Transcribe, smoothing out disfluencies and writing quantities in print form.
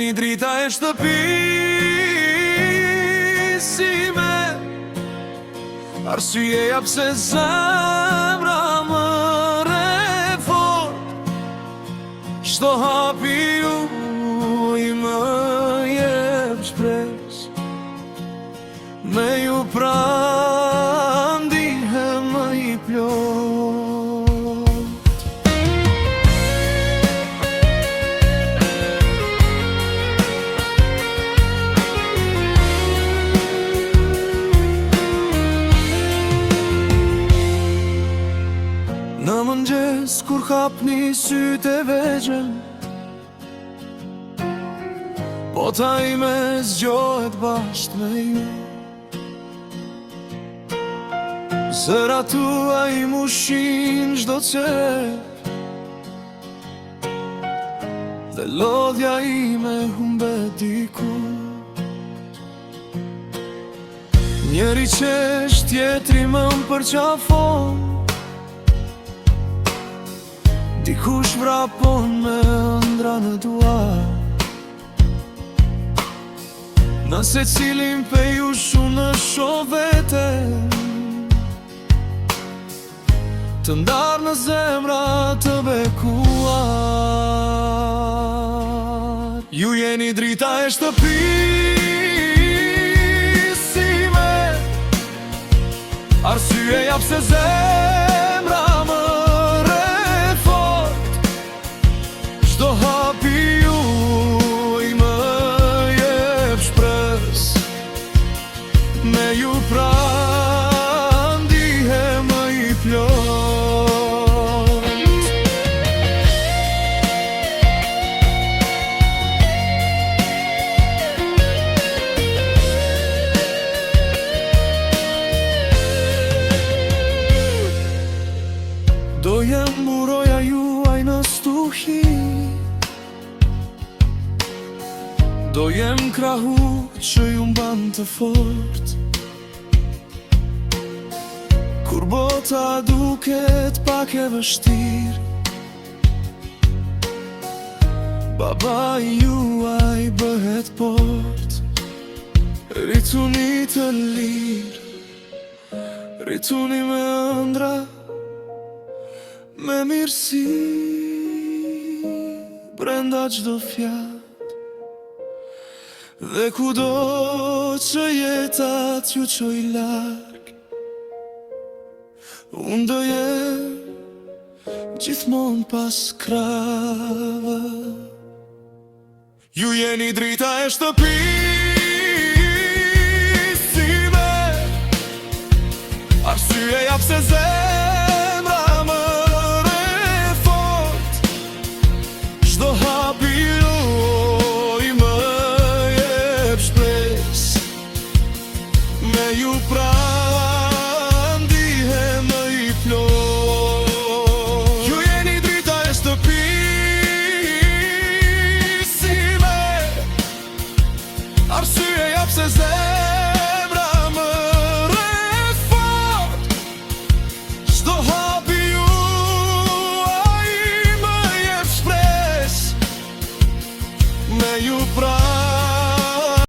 jeni drita e shtëpisime, arsyeja pse zemra më re fort. Çdo hapi juaj më jep shpresë, me ju pranë ndihem më i plot. Në mëngjes kur hapni sytë e vegjël, bota ime zgjohet bashkë me ju. Zëra tua i mushin çdo qep, dhe lodhja ime humbet diku. Njeri qesh tjetri më përqafon, dikush vrapon me ëndra në duar. Në secilin pe ju shumë në shoh vete, të ndarë në zemra të bekuar. Ju jeni drita e shtëpisime, arsyeja pse zemra më re fort. Çdo hapi juaj më jep shpresë, me ju pranë ndihem më i plot. Do jem muroja juaj në stuhi, do jem krahu që ju mban të fort. Kur bota duket pak e vështirë, baba juaj bëhet port. Rrituni të lirë, rrituni me ëndra, me mirësi brenda çdo fjalë, dhe kudo që jeta t'ju çoj larg, unë do jem gjithmonë pas krave. Ju jeni drita e shtëpisime, arsyeja pse zemra më re fort. Çdo hapi juaj më jep shpresë, me ju pranë ndihem më i plot. Ju jeni drita e shtëpisime, arsyeja pse zemra